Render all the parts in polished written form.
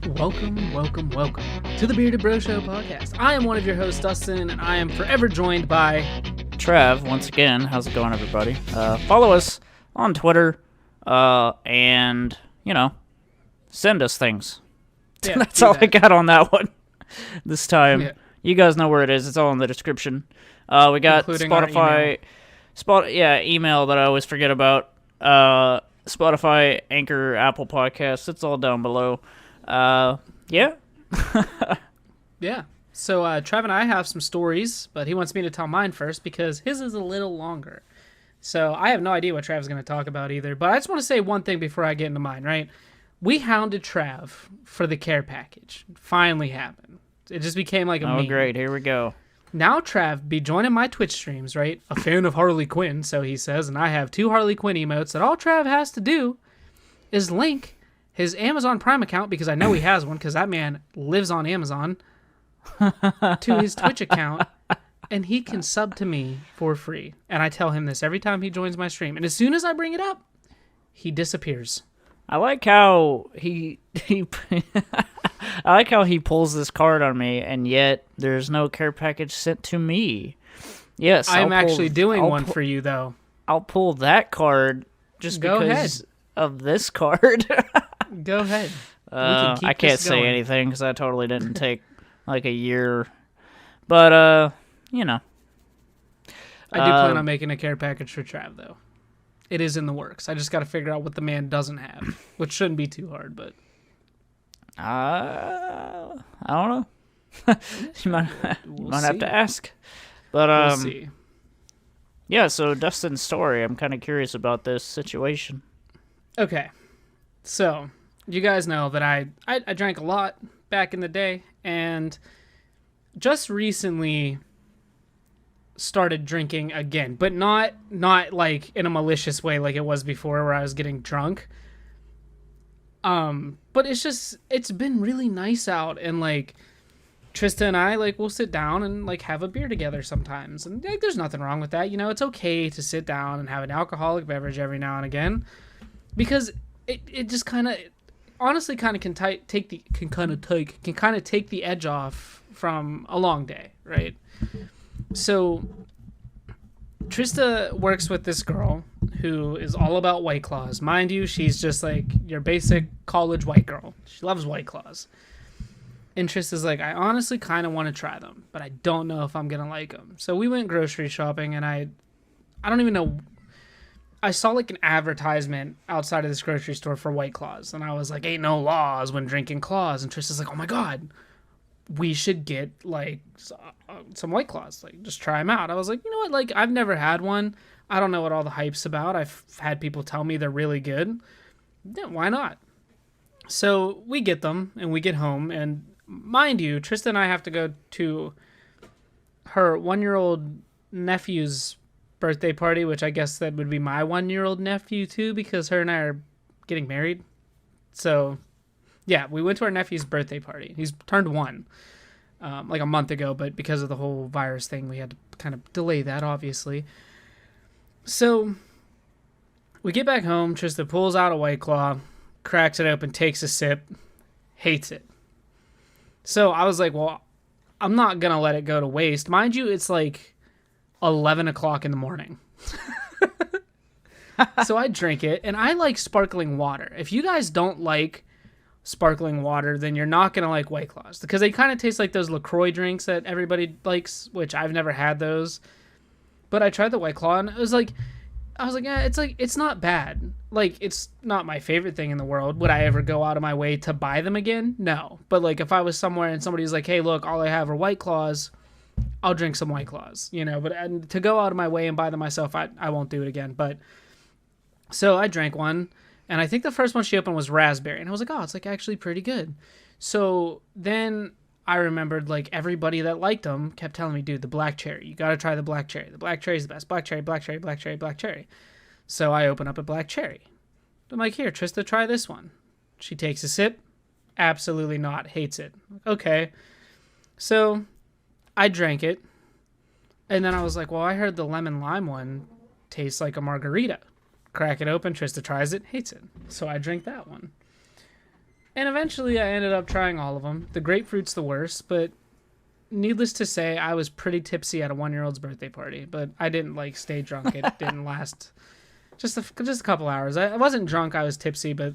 Welcome to the Bearded Bro Show podcast. I am one of your hosts, Dustin, and I am forever joined by Trev. Once again, how's it going, everybody? Follow us on Twitter, and send us things. Yeah, That's all that. I got on that one this time. Yeah. You guys know where it is. It's all in the description. We got Including Spotify, email that I always forget about. Spotify, Anchor, Apple Podcasts. It's all down below. Yeah. Yeah. So Trev and I have some stories, but he wants me to tell mine first because his is a little longer. So I have no idea what Trav's going to talk about either. But I just want to say one thing before I get into mine, right? We hounded Trav for the care package. It finally happened. It just became like a meme. Great. Here we go. Now Trav be joining my Twitch streams, right? A fan of Harley Quinn, so he says, and I have 2 Harley Quinn emotes that all Trav has to do is link his Amazon Prime account, because I know he has one, because that man lives on Amazon, to his Twitch account, and he can sub to me for free. And I tell him this every time he joins my stream. And as soon as I bring it up, he disappears. I like how he I like how he pulls this card on me, and yet there's no care package sent to me. Yes, I'm actually doing one for you, though. I'll pull that card just Go because ahead. of this card. Go ahead. I can't say anything because I totally didn't take like a year. But, I do plan on making a care package for Trav, though. It is in the works. I just got to figure out what the man doesn't have, which shouldn't be too hard, but... I don't know. You might have to ask. But, we'll see. Yeah, so Dustin's story, I'm kind of curious about this situation. Okay. So, you guys know that I drank a lot back in the day, and just recently started drinking again, but not like in a malicious way like it was before where I was getting drunk. But it's been really nice out, and like Trista and I, like, we'll sit down and like have a beer together sometimes, and like, there's nothing wrong with that. It's okay to sit down and have an alcoholic beverage every now and again, because it just kind of honestly kind of can take the edge off from a long day, right? So Trista works with this girl who is all about White Claws. Mind you, she's just like your basic college white girl. She loves White Claws. And Trista's like, I honestly kind of want to try them, but I don't know if I'm going to like them. So we went grocery shopping, and I don't even know. I saw like an advertisement outside of this grocery store for White Claws, and I was like, ain't no laws when drinking claws. And Trista's like, oh my God, we should get like some White Claws, like just try them out. I was like, you know what, like I've never had one. I don't know what all the hype's about. I've had people tell me they're really good. Yeah, why not? So we get them, and we get home, and mind you, Trista and I have to go to her 1-year-old nephew's birthday party, which I guess that would be my 1-year-old nephew too, because her and I are getting married. So yeah, we went to our nephew's birthday party. He's turned 1 like a month ago, but because of the whole virus thing, we had to kind of delay that, obviously. So we get back home. Trista pulls out a White Claw, cracks it open, takes a sip, hates it. So I was like, well, I'm not going to let it go to waste. Mind you, it's like 11 o'clock in the morning. So I drink it, and I like sparkling water. If you guys don't like sparkling water, then you're not going to like White Claws, because they kind of taste like those LaCroix drinks that everybody likes, which I've never had those. But I tried the White Claw, and I was like, yeah, it's not bad. Like, it's not my favorite thing in the world. Would I ever go out of my way to buy them again? No. But like, if I was somewhere and somebody's like, hey, look, all I have are White Claws, I'll drink some White Claws, but to go out of my way and buy them myself, I won't do it again. But so I drank one, and I think the first one she opened was raspberry, and I was like, oh, it's like actually pretty good. So then I remembered, like, everybody that liked them kept telling me, dude, the black cherry, you got to try the black cherry. The black cherry is the best. Black cherry, black cherry, black cherry, black cherry. So I open up a black cherry. I'm like, here, Trista, try this one. She takes a sip. Absolutely not. Hates it. Okay. So I drank it. And then I was like, well, I heard the lemon lime one tastes like a margarita. Crack it open. Trista tries it. Hates it. So I drink that one. And eventually I ended up trying all of them. The grapefruit's the worst, but needless to say, I was pretty tipsy at a 1-year-old's birthday party, but I didn't like stay drunk. It didn't last just a couple hours. I wasn't drunk, I was tipsy, but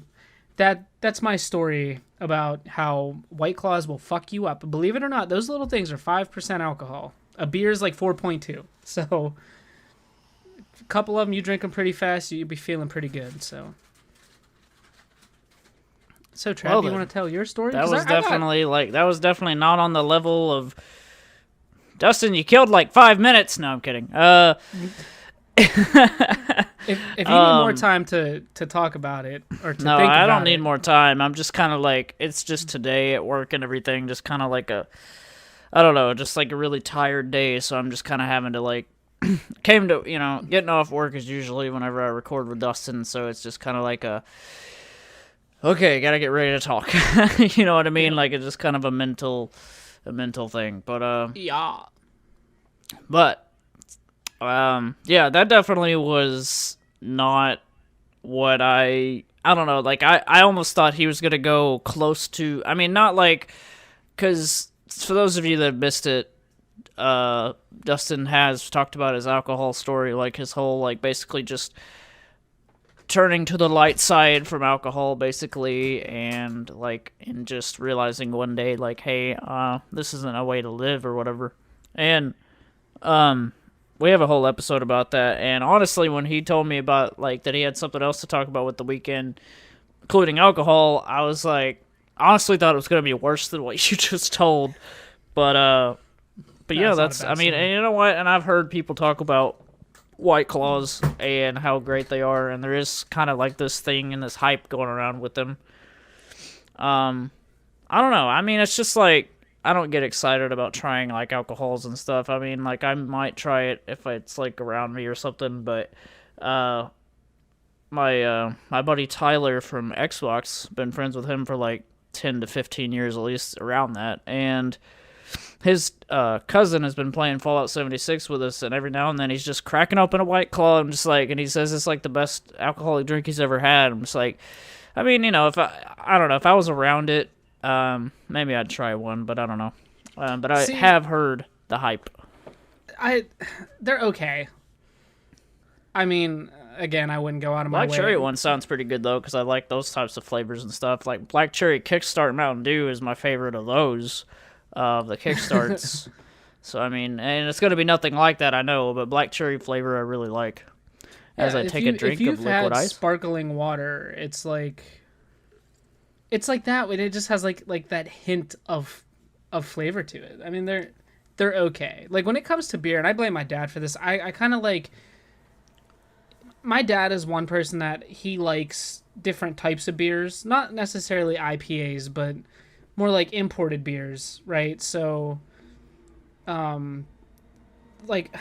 that's my story about how White Claws will fuck you up. Believe it or not, those little things are 5% alcohol. A beer is like 4.2. So a couple of them, you drink them pretty fast, you'll be feeling pretty good. So Trav, Well, do you then, want to tell your story? that 'Cause was I got- definitely that was definitely not on the level of Dustin. You killed like 5 minutes. No, I'm kidding. If you need more time to talk about it or to No, think I about don't need it, more time. I'm just kind of like, it's just today at work and everything, just kind of like I don't know, just like a really tired day. So I'm just kind of having to like, getting off work is usually whenever I record with Dustin. So it's just kind of like okay, gotta get ready to talk. You know what I mean? Like it's just kind of a mental thing. yeah. Yeah, that definitely was not what I don't know, like, I almost thought he was going to go close to, I mean, not like, because for those of you that missed it, Dustin has talked about his alcohol story, like his whole, like, basically just turning to the light side from alcohol, basically, and, like, and just realizing one day, like, hey, this isn't a way to live or whatever, and, we have a whole episode about that, and honestly, when he told me about, like, that he had something else to talk about with the weekend, including alcohol, I was like, honestly thought it was going to be worse than what you just told, but yeah, that's, I mean, and you know what, and I've heard people talk about White Claws and how great they are, and there is kind of like this thing and this hype going around with them. I don't know, I mean, it's just like, I don't get excited about trying, like, alcohols and stuff. I mean, like, I might try it if it's, like, around me or something, but, my buddy Tyler from Xbox, been friends with him for, like, 10 to 15 years, at least, around that, and his, cousin has been playing Fallout 76 with us, and every now and then he's just cracking open a White Claw, I'm just like, and he says it's, like, the best alcoholic drink he's ever had. I'm just like, I mean, you know, if I don't know, if I was around it, maybe I'd try one, but I don't know. But I have heard the hype. They're okay. I mean, again, I wouldn't go out of my way. Black cherry one sounds pretty good though, because I like those types of flavors and stuff. Like black cherry Kickstart Mountain Dew is my favorite of those, the Kickstarts. So I mean, and it's gonna be nothing like that, I know, but black cherry flavor I really like. As I take a drink of liquid had ice. Sparkling water, it's like that, but it just has like that hint of flavor to it. I mean, they're okay. Like when it comes to beer, and I blame my dad for this. I kind of like. My dad is one person that he likes different types of beers, not necessarily IPAs, but more like imported beers, right? So, like,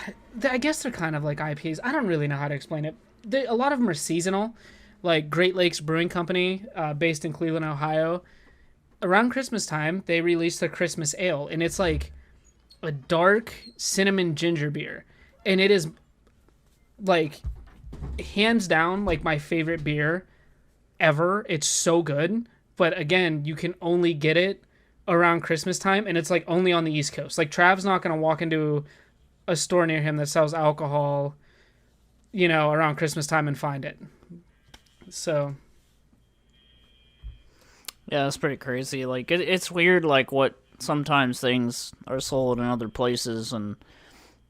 I guess they're kind of like IPAs. I don't really know how to explain it. A lot of them are seasonal, like Great Lakes Brewing Company, based in Cleveland, Ohio. Around Christmas time, they released their Christmas Ale, and it's like a dark cinnamon ginger beer, and it is like hands down like my favorite beer ever. It's so good, but again, you can only get it around Christmas time, and it's like only on the East Coast. Like Trav's not gonna walk into a store near him that sells alcohol, you know, around Christmas time and find it. So yeah, that's pretty crazy. Like it's weird, like what sometimes things are sold in other places, and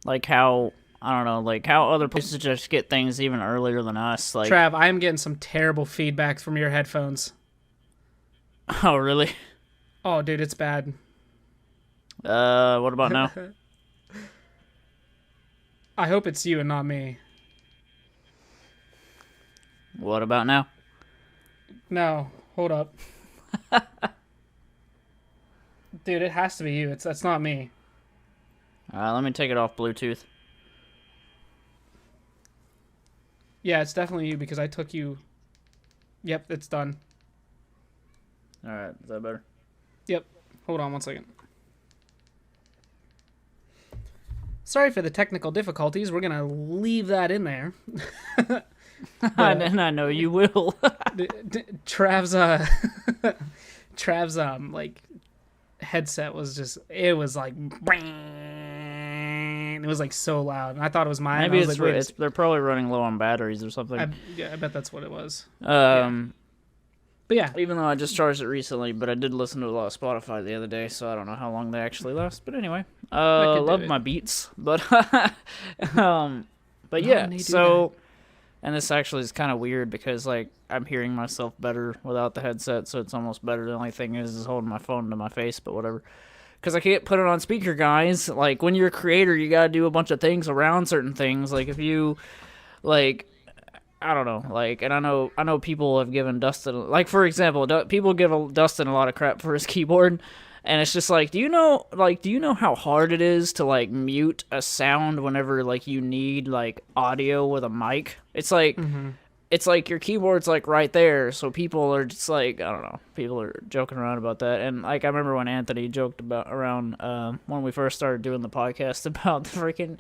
like how, I don't know, like how other places just get things even earlier than us. Like, Trav, I am getting some terrible feedback from your headphones. oh really? Oh, dude, it's bad. What about now? I hope it's you and not me. What about now? No, hold up. Dude, it has to be you. That's not me. Let me take it off Bluetooth. Yeah, it's definitely you because I took you. Yep, it's done. All right, is that better? Yep. Hold on one second. Sorry for the technical difficulties. We're gonna leave that in there. And I know you will. Trav's Trav's like headset was just, it was like, it was like so loud, and I thought it was mine. Maybe I was like, wait, they're probably running low on batteries or something. I bet that's what it was. But yeah, Even though I just charged it recently, but I did listen to a lot of Spotify the other day, so I don't know how long they actually last. But anyway, love my beats, but but yeah. So, and this actually is kind of weird because like I'm hearing myself better without the headset, so it's almost better. The only thing is holding my phone to my face, but whatever. Because I can't put it on speaker, guys. Like when you're a creator, you gotta do a bunch of things around certain things. Like if you like. I don't know, like, and I know people have given Dustin, like, for example, people give Dustin a lot of crap for his keyboard, and it's just like, do you know how hard it is to, like, mute a sound whenever, like, you need, like, audio with a mic? It's like, it's like your keyboard's, like, right there, so people are just, like, I don't know, people are joking around about that, and, like, I remember when Anthony joked around when we first started doing the podcast about the freaking,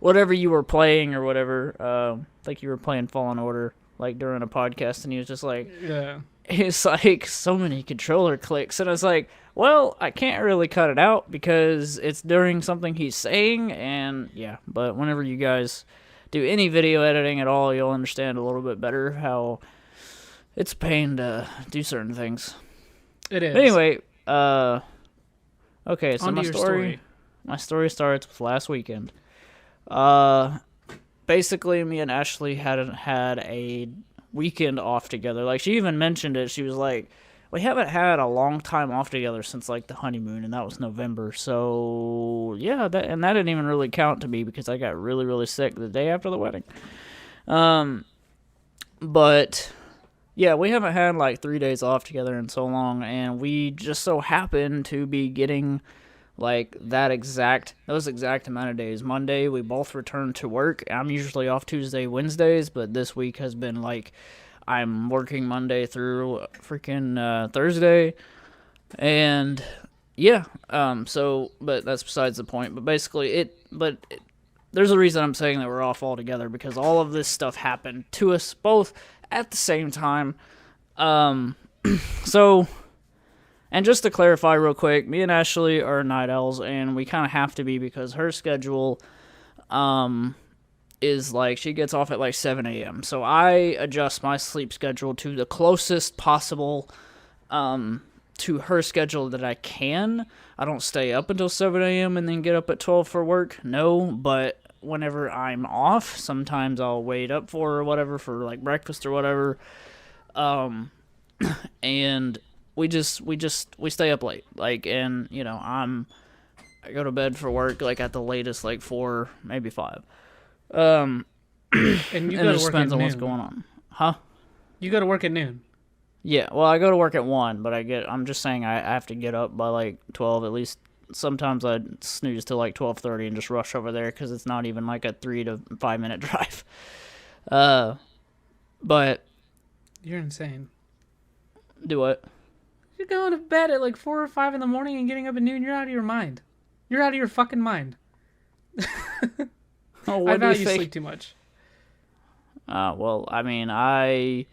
whatever you were playing or whatever, like you were playing Fallen Order, like, during a podcast, and he was just like, yeah, it's, like, so many controller clicks, and I was like, well, I can't really cut it out, because it's during something he's saying, and, yeah, but whenever you guys do any video editing at all, you'll understand a little bit better how it's a pain to do certain things. It is. But anyway, okay, so my story starts with last weekend. Basically, me and Ashley had a weekend off together. Like, she even mentioned it. She was like, we haven't had a long time off together since, like, the honeymoon, and that was November. So, yeah, that didn't even really count to me because I got really, really sick the day after the wedding. But, yeah, we haven't had, like, 3 days off together in so long, and we just so happened to be getting, like, those exact amount of days. Monday, we both returned to work. I'm usually off Tuesday, Wednesdays, but this week has been, like, I'm working Monday through freaking Thursday, and yeah, so, but that's besides the point, but basically there's a reason I'm saying that we're off altogether, because all of this stuff happened to us both at the same time, so, and just to clarify real quick, me and Ashley are night owls, and we kind of have to be, because her schedule, is like she gets off at like 7 a.m. So I adjust my sleep schedule to the closest possible to her schedule that I can. I don't stay up until 7 a.m. and then get up at 12 for work. No, but whenever I'm off, sometimes I'll wait up for or whatever for like breakfast or whatever. And we stay up late. Like, and you know, I go to bed for work like at the latest like 4, maybe 5. And you and go it to work depends at on noon. what's going on. Huh? You go to work at noon. Yeah, well, I go to work at 1, but I'm just saying I have to get up by like 12 at least. Sometimes I snooze till like 12:30 and just rush over there because it's not even like a 3 to 5 minute drive. But You're insane. do what? You're going to bed at like 4 or 5 in the morning and getting up at noon. You're out of your mind. You're out of your fucking mind. Oh, what I do you value think? sleep too much. Well, I mean, I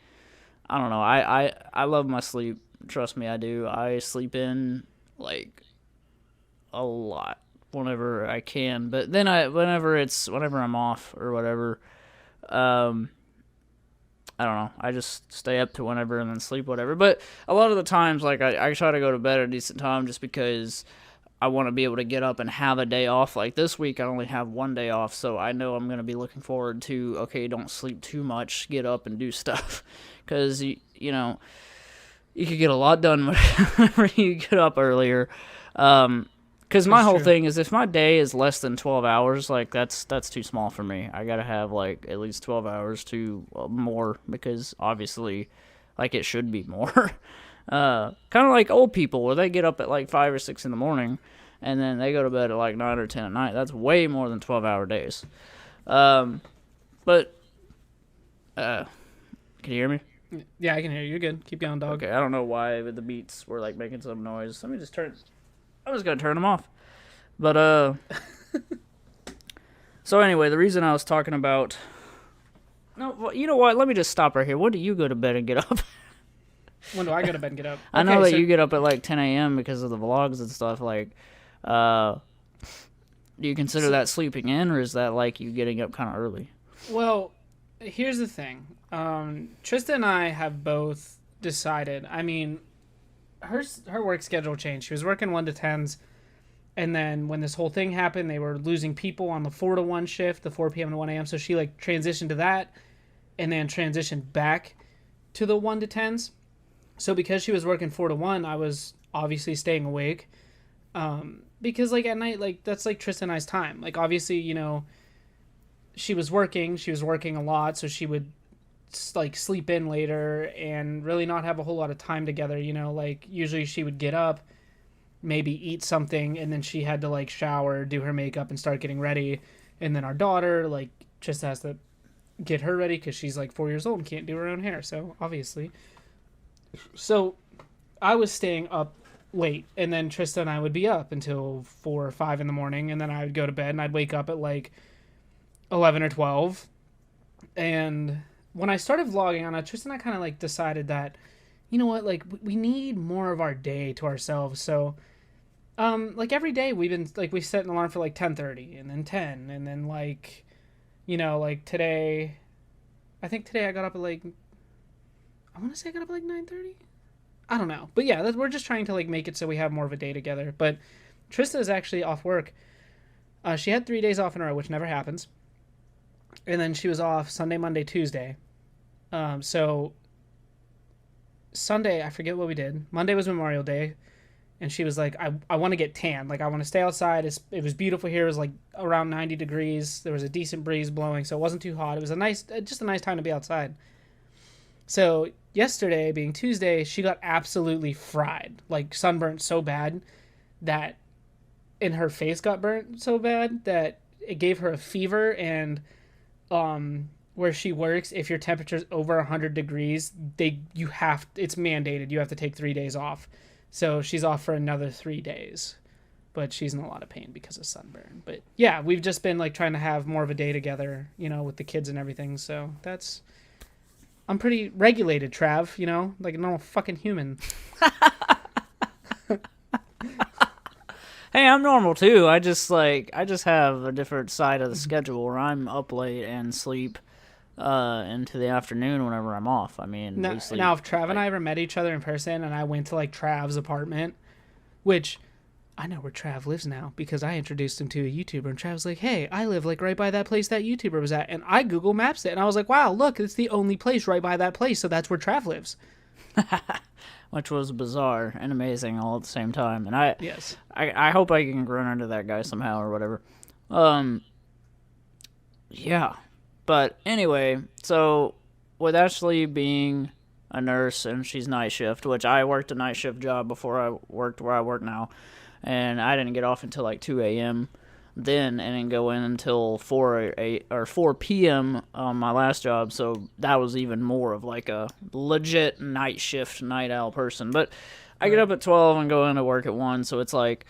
don't know. I love my sleep. Trust me, I do. I sleep in like a lot whenever I can. But then whenever I'm off or whatever, I don't know. I just stay up to whenever and then sleep whatever. But a lot of the times, like I try to go to bed at a decent time just because I want to be able to get up and have a day off. Like this week, I only have 1 day off, so I know I'm going to be looking forward to, okay, don't sleep too much, get up and do stuff. Because, you know, you could get a lot done whenever you get up earlier. Because my whole thing is if my day is less than 12 hours, like that's too small for me. I got to have like at least 12 hours to more, because obviously like it should be more. Kind of like old people where they get up at like 5 or 6 in the morning and then they go to bed at like 9 or 10 at night. That's way more than 12-hour days. But can you hear me? Yeah, I can hear you. You're good. Keep going, dog. Okay, I don't know why the beats were like making some noise. I'm just gonna turn them off. But so anyway, the reason I was talking about, no, you know what? Let me just stop right here. When do you go to bed and get up? When do I go to bed and get up? I know Okay, that so you get up at like 10 a.m. because of the vlogs and stuff. Like, do you consider that sleeping in, or is that like you getting up kind of early? well, here's the thing. Tristan and I have both decided. I mean, her work schedule changed. She was working 1 to 10s, and then when this whole thing happened, they were losing people on the 4 to 1 shift, the 4 p.m. to 1 a.m. So she like transitioned to that, and then transitioned back to the 1 to 10s. So because she was working 4 to 1, I was obviously staying awake. Because like at night, like that's like Tristan and I's time. Like obviously, she was working. She was working a lot, so she would like sleep in later and really not have a whole lot of time together. Like usually she would get up, maybe eat something, and then she had to like shower, do her makeup, and start getting ready. And then our daughter like just has to get her ready because she's like 4 years old and can't do her own hair. So obviously, so I was staying up late, and then Trista and I would be up until 4 or 5 in the morning, and then I would go to bed, and I'd wake up at like 11 or 12. And when I started vlogging on it, Tristan and I kind of like decided that, you know what, like we need more of our day to ourselves. So, like every day we've been like we set an alarm for like 10:30 and then 10, and then like, like today, I think today I got up at like, I want to say I got up at like 9:30. I don't know, but yeah, we're just trying to like make it so we have more of a day together. But Trista is actually off work. She had 3 days off in a row, which never happens. And then she was off Sunday, Monday, Tuesday. So Sunday, I forget what we did. Monday was Memorial Day, and she was like, I want to get tan. Like, I want to stay outside. It was beautiful here. It was like around 90 degrees. There was a decent breeze blowing, so it wasn't too hot. It was just a nice time to be outside. So yesterday, being Tuesday, she got absolutely fried, like sunburnt so bad that, and her face got burnt so bad that it gave her a fever. And where she works, if your temperature's over 100 degrees, it's mandated. You have to take 3 days off. So she's off for another 3 days, but she's in a lot of pain because of sunburn. But yeah, we've just been like trying to have more of a day together, with the kids and everything. So I'm pretty regulated, Trav, like a normal fucking human. Hey, I'm normal too. I just have a different side of the schedule where I'm up late and sleep into the afternoon whenever I'm off. I mean, Now, if Trav and I ever met each other in person and I went to like Trav's apartment, which I know where Trav lives now because I introduced him to a YouTuber, and Trav's like, hey, I live like right by that place that YouTuber was at. And I Google Maps it, and I was like, wow, look, it's the only place right by that place. So that's where Trav lives. Which was bizarre and amazing all at the same time. And Yes. I hope I can run into that guy somehow or whatever. Yeah. But anyway, so with Ashley being a nurse and she's night shift, which I worked a night shift job before I worked where I work now, and I didn't get off until like 2 a.m. then, and didn't go in until 4 p.m. on my last job, so that was even more of like a legit night shift, night owl person. But I get up at 12 and go into work at 1, so it's like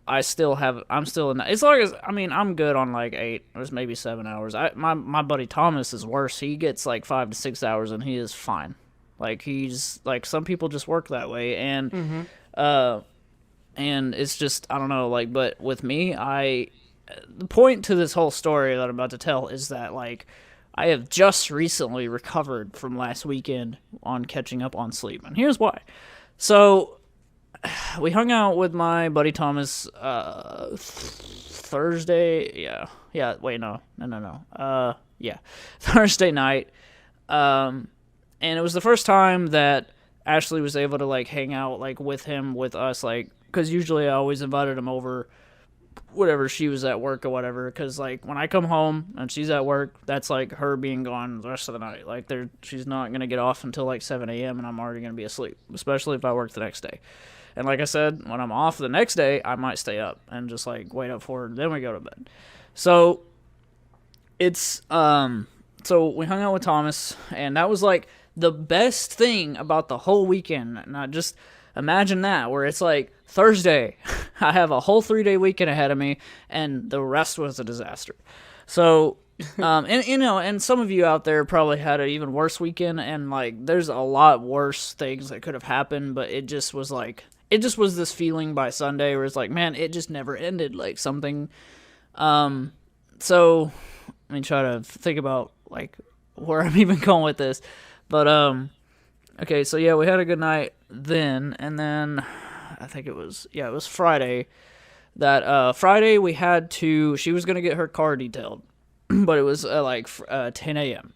I'm still in that. As long as, I mean, I'm good on like 8 or maybe 7 hours. My buddy Thomas is worse. He gets like 5 to 6 hours and he is fine. Like, he's like, some people just work that way, and and it's just, I don't know, like, but with me, the point to this whole story that I'm about to tell is that, like, I have just recently recovered from last weekend on catching up on sleep, and here's why. So, we hung out with my buddy Thomas Thursday, Thursday night, and it was the first time that Ashley was able to, like, hang out, like, with us, like, because usually I always invited him over whatever she was at work or whatever, because like when I come home and she's at work, that's like her being gone the rest of the night. Like, she's not gonna get off until like 7 a.m. and I'm already gonna be asleep, especially if I work the next day. And like I said, when I'm off the next day, I might stay up and just like wait up for her, then we go to bed. So it's so we hung out with Thomas, and that was like the best thing about the whole weekend. And I just imagine that, where it's like Thursday, I have a whole 3-day weekend ahead of me, and the rest was a disaster. So And and some of you out there probably had an even worse weekend, and like, there's a lot worse things that could have happened, but it just was like, it just was this feeling by Sunday where it's like, man, it just never ended. Like something. So let me try to think about like where I'm even going with this, but okay, so yeah, we had a good night then, and then I think it was Friday. That Friday we had to. She was gonna get her car detailed, but it was 10 a.m.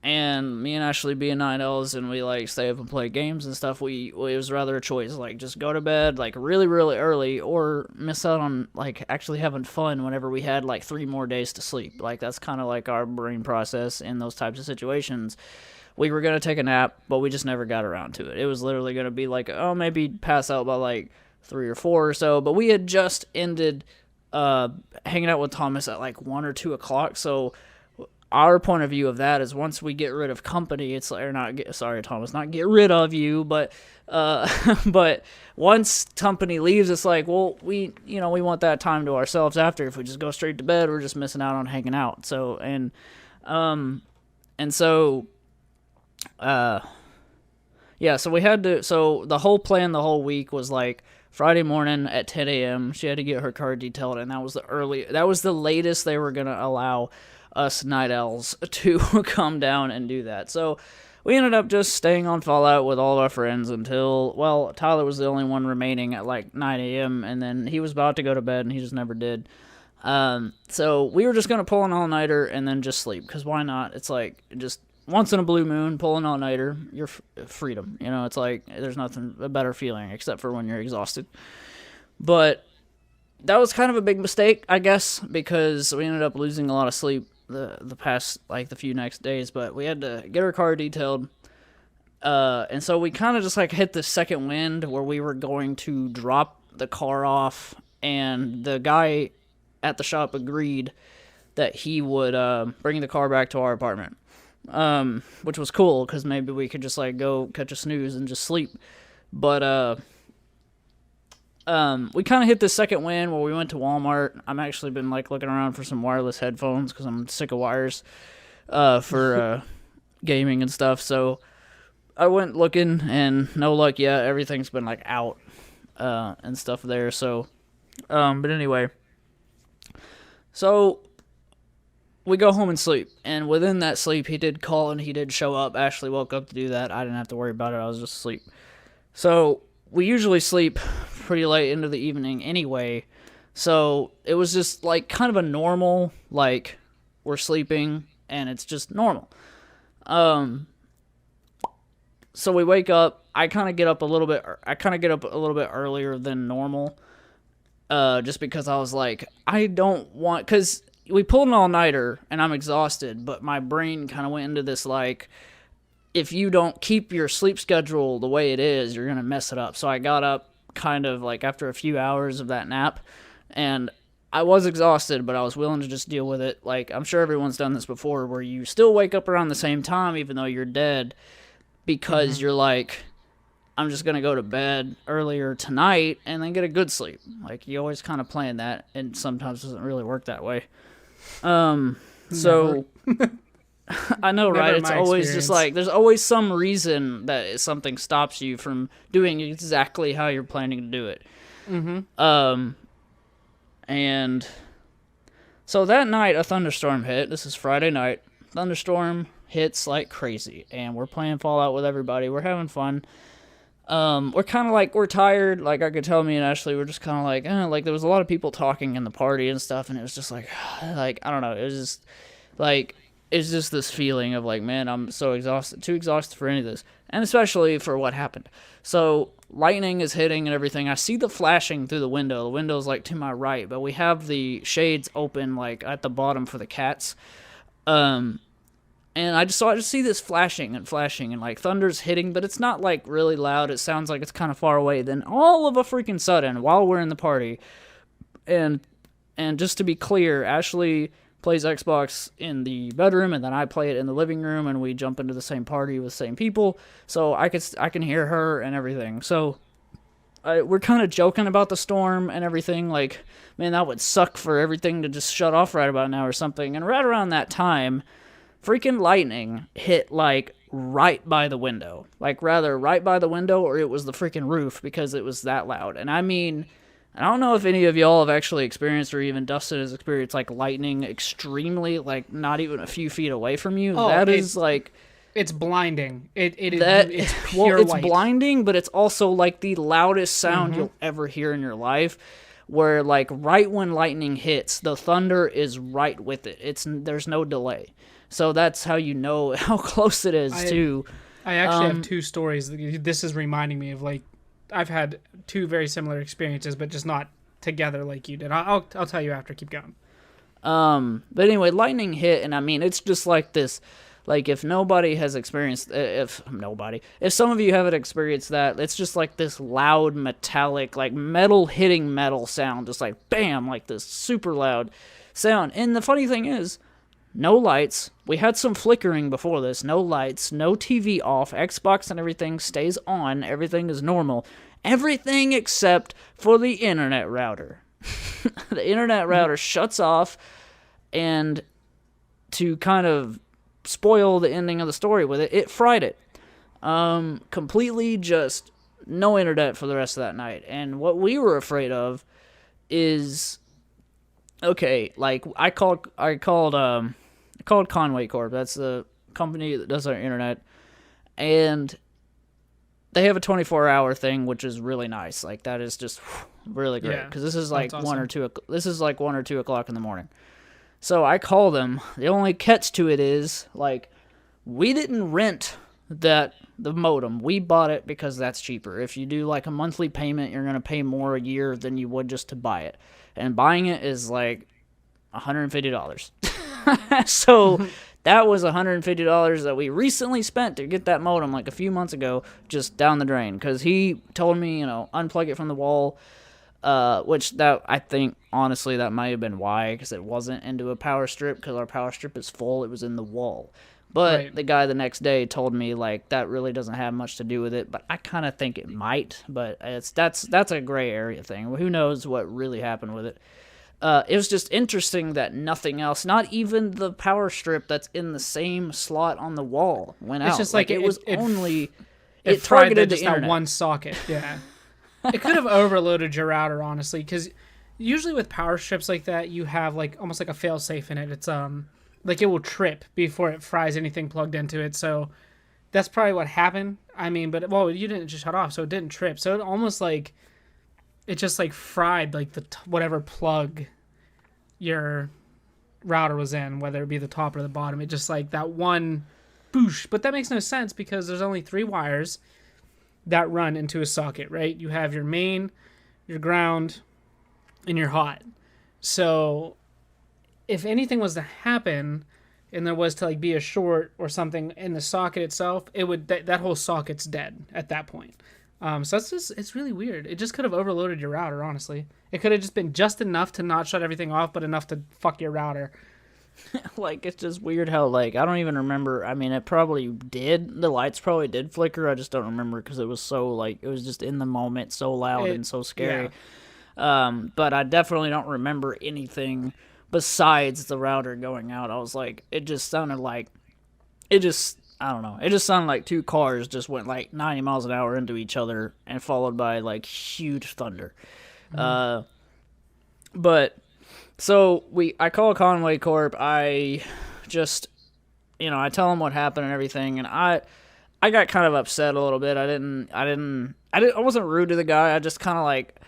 And me and Ashley being 9Ls, and we like stay up and play games and stuff. It was rather a choice, like just go to bed like really really early, or miss out on like actually having fun whenever we had like 3 more days to sleep. Like that's kind of like our brain process in those types of situations. We were gonna take a nap, but we just never got around to it. It was literally gonna be like, oh, maybe pass out by like 3 or 4 or so. But we had just ended hanging out with Thomas at like 1 or 2 o'clock, so our point of view of that is once we get rid of company, it's like, or not get, sorry Thomas, not get rid of you, but but once company leaves, it's like, well, we want that time to ourselves after. If we just go straight to bed, we're just missing out on hanging out. So yeah, so we had to, so the whole plan the whole week was like Friday morning at 10 a.m. she had to get her car detailed, and that was the latest they were going to allow us night owls to come down and do that. So we ended up just staying on Fallout with all of our friends until, well, Tyler was the only one remaining at like 9 a.m. and then he was about to go to bed and he just never did. So we were just going to pull an all-nighter and then just sleep, because why not? It's like, just once in a blue moon, pull an all-nighter, your freedom. It's like, there's nothing a better feeling except for when you're exhausted. But that was kind of a big mistake, I guess, because we ended up losing a lot of sleep the past, like, the few next days. But we had to get our car detailed, and so we kind of just like hit the second wind where we were going to drop the car off, and the guy at the shop agreed that he would bring the car back to our apartment, which was cool because maybe we could just like go catch a snooze and just sleep. But we kind of hit this second wind where we went to Walmart. I've actually been like looking around for some wireless headphones because I'm sick of wires for gaming and stuff. So I went looking, and no luck yet. Everything's been like out and stuff there. So, but anyway, so we go home and sleep, and within that sleep, he did call and he did show up. Ashley woke up to do that. I didn't have to worry about it. I was just asleep. So we usually sleep pretty late into the evening anyway, so it was just like kind of a normal, like, we're sleeping and it's just normal. So we wake up. I kind of get up a little bit earlier than normal, just because I was like, I don't want, because we pulled an all-nighter and I'm exhausted, but my brain kind of went into this like, if you don't keep your sleep schedule the way it is, you're going to mess it up. So I got up kind of like after a few hours of that nap, and I was exhausted, but I was willing to just deal with it. Like, I'm sure everyone's done this before, where you still wake up around the same time even though you're dead, because you're like, I'm just going to go to bed earlier tonight and then get a good sleep. Like, you always kind of plan that, and sometimes it doesn't really work that way. So I know, right? It's always experience. Just like, there's always some reason that something stops you from doing exactly how you're planning to do it. And so that night, a thunderstorm hit. This is Friday night. Thunderstorm hits like crazy, and we're playing Fallout with everybody. We're having fun. We're kind of like, we're tired. Like, I could tell me and Ashley were just kind of like, like there was a lot of people talking in the party and stuff, and it was just like, I don't know. It was just like, it's just this feeling of like, man, I'm so exhausted, too exhausted for any of this, and especially for what happened. So lightning is hitting and everything. I see the flashing through the window. The window's like to my right, but we have the shades open like at the bottom for the cats. And I just see this flashing and like thunder's hitting, but it's not like really loud. It sounds like it's kind of far away. Then all of a freaking sudden, while we're in the party, and just to be clear, Ashley plays Xbox in the bedroom, and then I play it in the living room, and we jump into the same party with the same people, so I can hear her and everything. So we're kind of joking about the storm and everything. Like, man, that would suck for everything to just shut off right about now or something. And right around that time, freaking lightning hit like right by the window. Like, rather right by the window, or it was the freaking roof because it was that loud. And I mean, I don't know if any of y'all have actually experienced, or even Dustin has experienced, like lightning extremely, like not even a few feet away from you. Oh, That is like. It's blinding. It is That it's well, pure it's light. blinding, but it's also like the loudest sound you'll ever hear in your life. Where like right when lightning hits, the thunder is right with it. There's no delay, so that's how you know how close it is to. I actually have two stories. This is reminding me of like I've had two very similar experiences, but just not together like you did. I'll tell you after. Keep going. But anyway, lightning hit, and I mean it's just like this. Like, if nobody has experienced, if some of you haven't experienced that, it's just like this loud, metallic, like metal hitting metal sound, just like bam, like this super loud sound. And the funny thing is, no lights. We had some flickering before this. No lights, no TV off. Xbox and everything stays on. Everything is normal. Everything except for the internet router. The internet router shuts off, and to kind of spoil the ending of the story with it, it fried it. Completely just no internet for the rest of that night. And what we were afraid of is, okay, like I called Conway Corp. That's the company that does our internet, and they have a 24-hour thing, which is really nice. Like, that is just really great, because this is like awesome. 1 or 2 o'clock in the morning. So I call them. The only catch to it is, like, we didn't rent the modem. We bought it because that's cheaper. If you do like a monthly payment, you're going to pay more a year than you would just to buy it. And buying it is like $150. So that was $150 that we recently spent to get that modem like a few months ago, just down the drain. Because he told me, unplug it from the wall. Which that I think honestly that might have been why, because it wasn't into a power strip, because our power strip is full. It was in the wall. But Right. The guy the next day told me like that really doesn't have much to do with it. But I kind of think it might. But that's a gray area thing. Who knows what really happened with it? It was just interesting that nothing else, not even the power strip that's in the same slot on the wall, went out. It's just like it was only it fried targeted just the internet. that one socket. Yeah. It could have overloaded your router, honestly, because usually with power strips like that, you have like almost like a fail safe in it. It's like it will trip before it fries anything plugged into it. So that's probably what happened. I mean, but you didn't just shut off, so it didn't trip. So it almost like it just like fried like whatever plug your router was in, whether it be the top or the bottom. It just like that one boosh. But that makes no sense because there's only 3 wires that run into a socket, right? You have your main, your ground, and your hot. So if anything was to happen and there was to like be a short or something in the socket itself, it would that whole socket's dead at that point. So it's really weird. It just could have overloaded your router, honestly. It could have just been just enough to not shut everything off, but enough to fuck your router. Like, it's just weird how, like, I don't even remember. I mean, it probably did. The lights probably did flicker. I just don't remember because it was so, like, it was just in the moment, so loud and so scary. Yeah. But I definitely don't remember anything besides the router going out. I was like, it just sounded like, I don't know. It just sounded like 2 cars just went, like, 90 miles an hour into each other and followed by, like, huge thunder. Mm-hmm. But... So I call Conway Corp. I just, I tell them what happened and everything, and I got kind of upset a little bit. I wasn't rude to the guy. I just kind of like,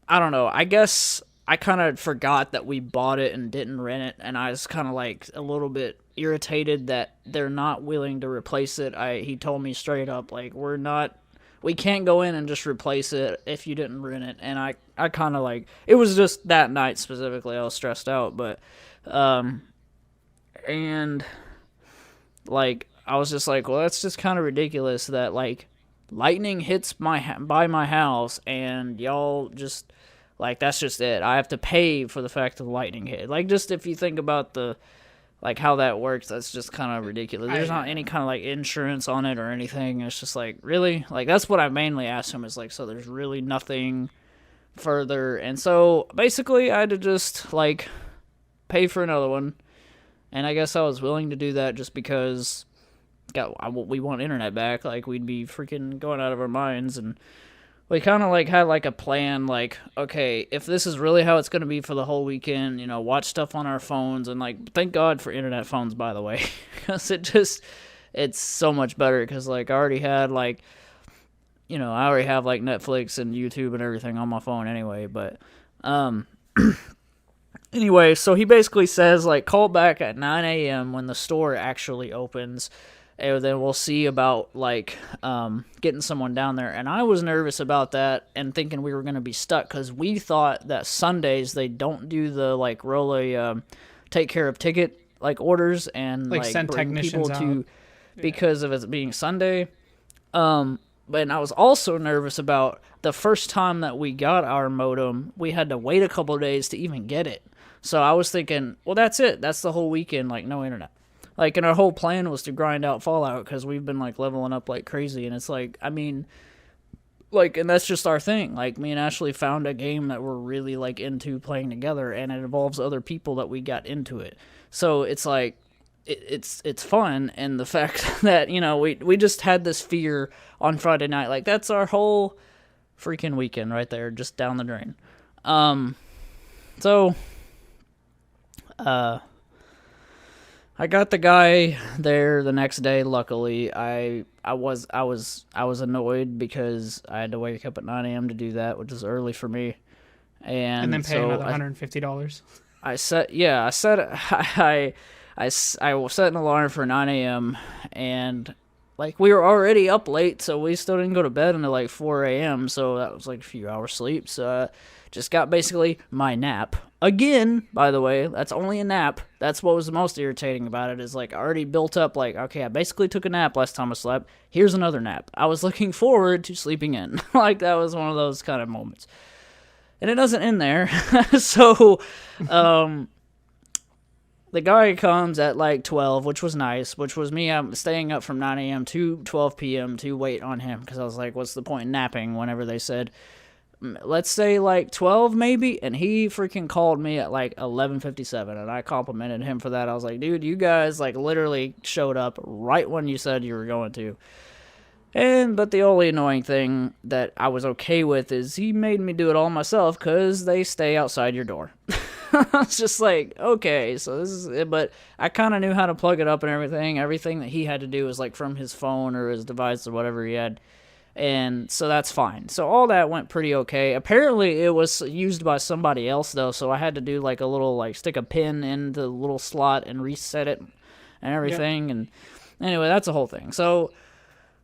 I don't know. I guess I kind of forgot that we bought it and didn't rent it, and I was kind of like a little bit irritated that they're not willing to replace it. He told me straight up, like, we can't go in and just replace it if you didn't rent it. And I kind of like, it was just that night specifically, I was stressed out, but, and like, I was just like, well, that's just kind of ridiculous that like lightning hits by my house and y'all just like, that's just it. I have to pay for the fact that the lightning hit. Like, just if you think about like how that works, that's just kind of ridiculous. There's I not any kind of like insurance on it or anything. It's just like, really? Like that's what I mainly asked him, is like, so there's really nothing further. And so basically I had to just like pay for another one. And I guess I was willing to do that just because we want internet back. Like we'd be freaking going out of our minds. And we kind of like had like a plan, like, okay, if this is really how it's going to be for the whole weekend, you know, watch stuff on our phones. And like, thank God for internet phones, by the way, because it's so much better. Because like I already had like, you know, I already have like Netflix and YouTube and everything on my phone anyway. But anyway, so he basically says like, call back at 9 a.m. when the store actually opens. And then we'll see about, like, getting someone down there. And I was nervous about that and thinking we were going to be stuck because we thought that Sundays they don't do the, like, really take care of ticket, like, orders and, like send bring people technicians out. because of it being Sunday. But I was also nervous about the first time that we got our modem, we had to wait a couple of days to even get it. So I was thinking, well, that's it. That's the whole weekend, like, no internet. Like, and our whole plan was to grind out Fallout because we've been, like, leveling up like crazy. And it's like, I mean, like, and that's just our thing. Like, me and Ashley found a game that we're really, like, into playing together, and it involves other people that we got into it. So it's like, it's fun, and the fact that, you know, we just had this fear on Friday night. Like, that's our whole freaking weekend right there, just down the drain. I got the guy there the next day. Luckily, I was annoyed because I had to wake up at 9 a.m. to do that, which is early for me, And then pay so another $150. I set an alarm for 9 a.m. and like we were already up late, so we still didn't go to bed until like 4 a.m. So that was like a few hours sleep. So just got basically my nap. Again, by the way, that's only a nap. That's what was the most irritating about it, is like I already built up like, okay, I basically took a nap last time I slept. Here's another nap. I was looking forward to sleeping in. Like that was one of those kind of moments. And it doesn't end there. So, the guy comes at like 12, which was nice, which was me. I'm staying up from 9 a.m. to 12 p.m. to wait on him because I was like, what's the point in napping whenever they said, let's say like 12 maybe, and he freaking called me at like 11:57, and I complimented him for that. I was like, dude, you guys like literally showed up right when you said you were going to. But the only annoying thing that I was okay with is he made me do it all myself because they stay outside your door. I was just like, okay, so this is it. But I kind of knew how to plug it up and everything. Everything that he had to do was like from his phone or his device or whatever he had. And so that's fine. So all that went pretty okay. Apparently it was used by somebody else though, so I had to do like a little like stick a pin in the little slot and reset it and everything. Yep. And anyway, that's the whole thing. So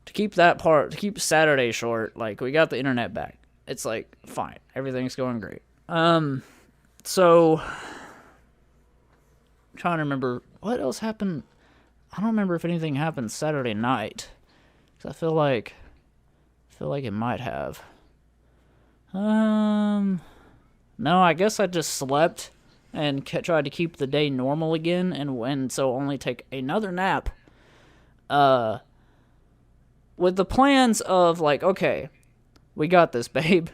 to keep Saturday short, like we got the internet back. It's like fine. Everything's going great. So I'm trying to remember what else happened. I don't remember if anything happened Saturday night. 'Cause I feel like it might have. No, I guess I just slept and tried to keep the day normal again, and so only take another nap. With the plans of like, okay, we got this, babe.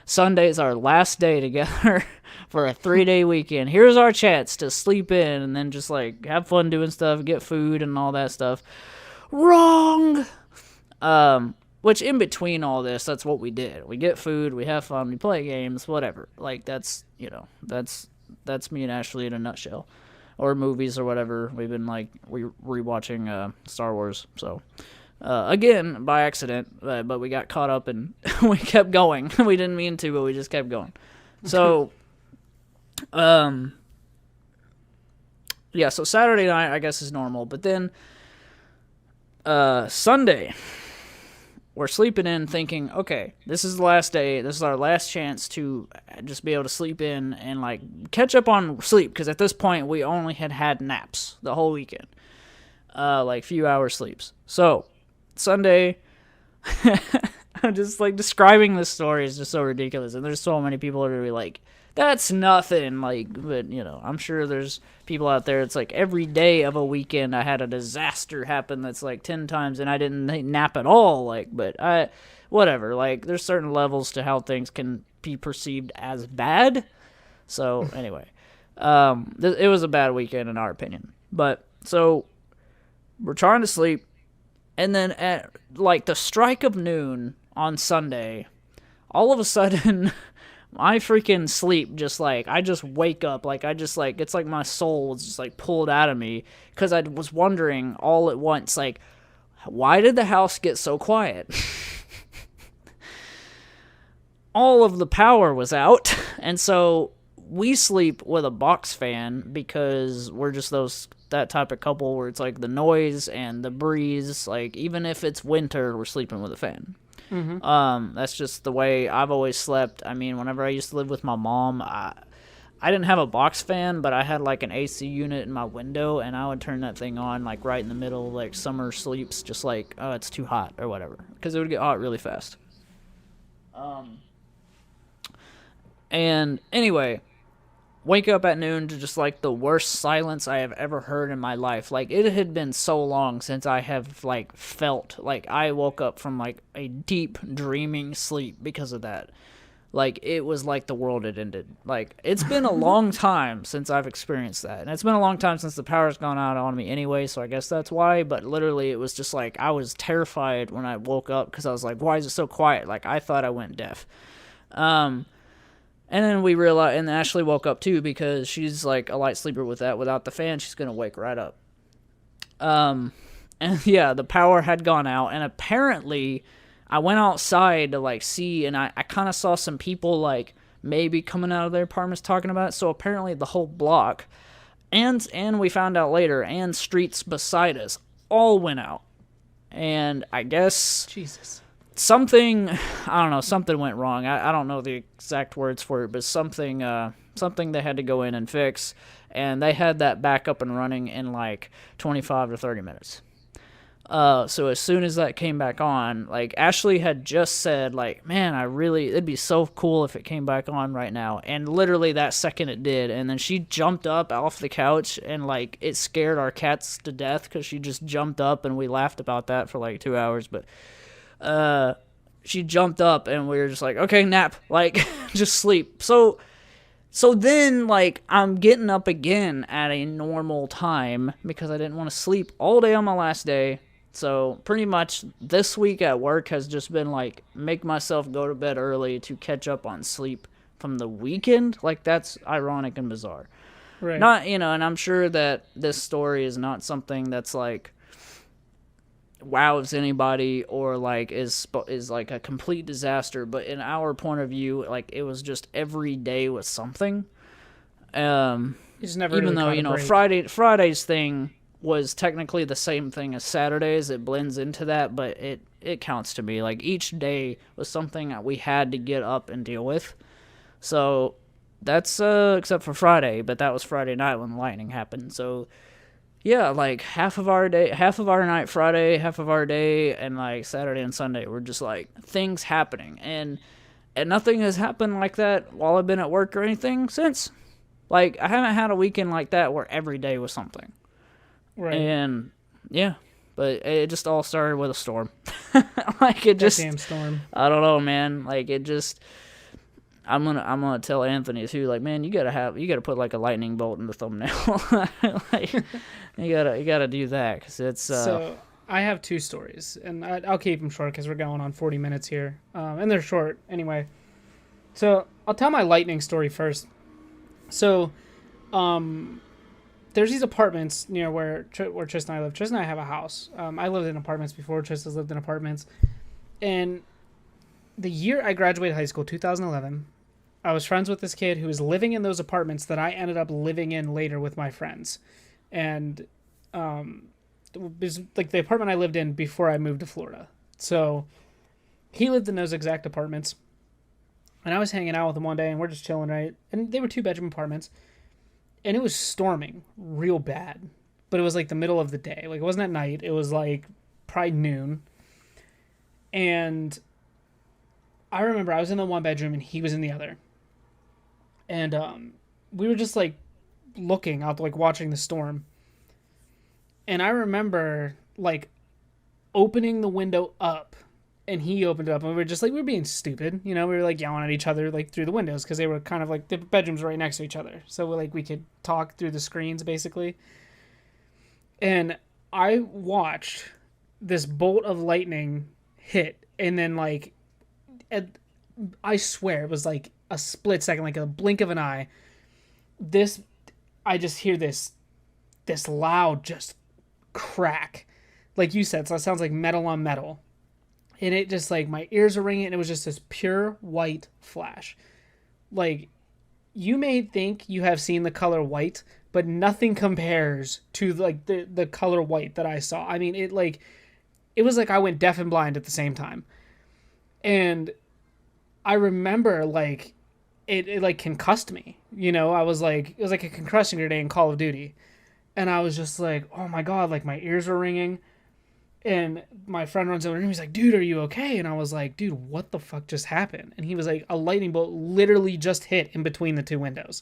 Sunday's our last day together for a 3-day weekend. Here's our chance to sleep in and then just like have fun doing stuff, get food and all that stuff. Wrong. Which in between all this, that's what we did. We get food, we have fun, we play games, whatever. Like that's, you know, that's me and Ashley in a nutshell. Or movies or whatever. We've been like rewatching Star Wars. So again, by accident, but we got caught up and we kept going. We didn't mean to, but we just kept going. So yeah, so Saturday night I guess is normal, but then Sunday we're sleeping in thinking, okay, this is the last day. This is our last chance to just be able to sleep in and, like, catch up on sleep. Because at this point, we only had naps the whole weekend. Like, few hours sleeps. So, Sunday, I'm just like describing this story is just so ridiculous, and there's so many people that are gonna be like, "That's nothing." Like, but I'm sure there's people out there. It's like every day of a weekend I had a disaster happen that's like 10 times, and I didn't nap at all. Like, but whatever. Like, there's certain levels to how things can be perceived as bad. So anyway, it was a bad weekend in our opinion. But so we're trying to sleep, and then at like the strike of noon on Sunday, all of a sudden, my freaking sleep just like, I just wake up, like I just like, it's like my soul was just like pulled out of me, because I was wondering all at once, like, why did the house get so quiet? All of the power was out, and so we sleep with a box fan because we're just that type of couple where it's like the noise and the breeze, like even if it's winter, we're sleeping with a fan. That's just the way I've always slept. I mean, whenever I used to live with my mom, I didn't have a box fan, but I had like an AC unit in my window, and I would turn that thing on like right in the middle of like summer sleeps, just like, oh, it's too hot or whatever, because it would get hot really fast. And anyway, wake up at noon to just like the worst silence I have ever heard in my life. Like, it had been so long since I have like felt like I woke up from like a deep dreaming sleep because of that. Like, it was like the world had ended. Like, it's been a long time since I've experienced that. And it's been a long time since the power's gone out on me anyway, so I guess that's why. But literally, it was just like, I was terrified when I woke up, because I was like, why is it so quiet? Like, I thought I went deaf. And then we realized, and Ashley woke up too, because she's like a light sleeper with that. Without the fan, she's going to wake right up. And yeah, the power had gone out, and apparently I went outside to like see, and I kind of saw some people like maybe coming out of their apartments talking about it. So apparently the whole block, and we found out later, and streets beside us all went out. And I guess Jesus. something, I don't know, something went wrong. I don't know the exact words for it, but something they had to go in and fix, and they had that back up and running in like 25 to 30 minutes. So as soon as that came back on, like, Ashley had just said, like, man, it'd be so cool if it came back on right now. And literally that second it did. And then she jumped up off the couch, and like, it scared our cats to death, because she just jumped up, and we laughed about that for like 2 hours. But she jumped up, and we were just like, okay, nap, like, just sleep. So then, like, I'm getting up again at a normal time, because I didn't want to sleep all day on my last day. So pretty much this week at work has just been like, make myself go to bed early to catch up on sleep from the weekend. Like, that's ironic and bizarre. Right. Not, and I'm sure that this story is not something that's like wows anybody, or like is like a complete disaster, but in our point of view, like, it was just every day was something. Just never Even really though, caught a break. Friday's thing was technically the same thing as Saturday's, it blends into that, but it counts to me. Like, each day was something that we had to get up and deal with. So that's except for Friday, but that was Friday night when the lightning happened. So yeah, like, half of our night Friday, half of our day, and like Saturday and Sunday were just like things happening, and nothing has happened like that while I've been at work or anything since. Like, I haven't had a weekend like that where every day was something. Right. And yeah, but it just all started with a storm. Like, it just, that damn storm. I don't know, man. Like, it just, I'm gonna tell Anthony too. Like, man, you gotta put like a lightning bolt in the thumbnail. Like, you gotta do that, because it's. So I have two stories, and I'll keep them short because we're going on 40 minutes here, and they're short anyway. So I'll tell my lightning story first. So, there's these apartments near where Tristan and I live. Tristan and I have a house. I lived in apartments before. Tristan's lived in apartments. And the year I graduated high school, 2011, I was friends with this kid who was living in those apartments that I ended up living in later with my friends. And it was like the apartment I lived in before I moved to Florida. So he lived in those exact apartments. And I was hanging out with him one day, and we're just chilling, right? And they were 2-bedroom apartments. And it was storming real bad. But it was like the middle of the day. Like, it wasn't at night. It was like probably noon. And I remember I was in the one bedroom and he was in the other, and we were just like looking out, like watching the storm. And I remember like opening the window up, and he opened it up, and we were just like, we were being stupid, you know. We were like yelling at each other like through the windows because they were kind of like the bedrooms were right next to each other, so we could talk through the screens basically. And I watched this bolt of lightning hit, and then like, I swear it was like a split second, like a blink of an eye. This, I just hear this loud just crack, like you said. So it sounds like metal on metal, and it just like my ears are ringing, and it was just this pure white flash. Like, you may think you have seen the color white, but nothing compares to like the color white that I saw. I mean, it was like I went deaf and blind at the same time. And I remember like it like concussed me. You know, I was like, it was like a concussion grenade in Call of Duty. And I was just like, oh my God, like my ears were ringing. And my friend runs over to me. He's like, dude, are you okay? And I was like, dude, what the fuck just happened? And he was like, a lightning bolt literally just hit in between the two windows,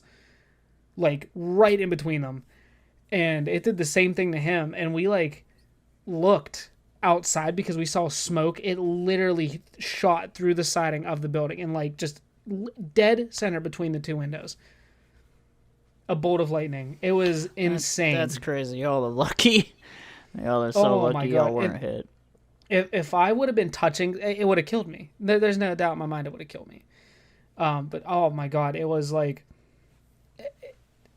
like right in between them. And it did the same thing to him. And we like looked outside because we saw smoke. It literally shot through the siding of the building and like just dead center between the two windows. A bolt of lightning. It was insane. That's crazy. Y'all are lucky. Y'all are so lucky y'all weren't hit. If I would have been touching, it would have killed me. There's no doubt in my mind it would have killed me. But oh my God, it was like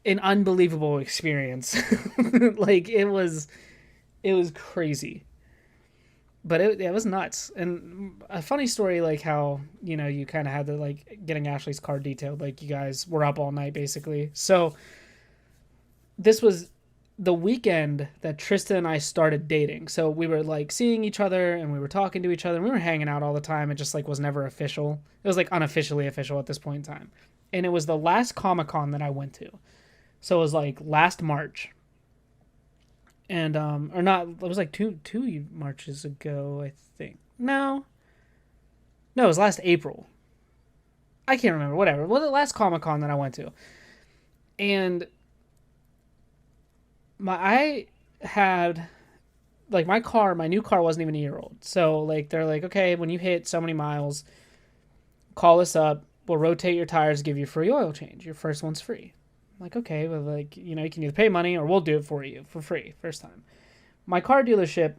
an unbelievable experience. Like it was crazy. But it was nuts. And a funny story, like how, you know, you kind of had to like getting Ashley's car detailed, like you guys were up all night basically. So this was the weekend that Tristan and I started dating. So we were like seeing each other and we were talking to each other and we were hanging out all the time. It just like was never official. It was like unofficially official at this point in time. And it was the last Comic-Con that I went to. So it was like last March. And or not, it was like two Marches ago, I think. No, it was last April. I can't remember, whatever. Well, the last Comic-Con that I went to. And I had like my new car wasn't even a year old. So like they're like, okay, when you hit so many miles, call us up. We'll rotate your tires, give you a free oil change. Your first one's free. I'm like, okay, well, like, you know, you can either pay money or we'll do it for you for free first time. My car dealership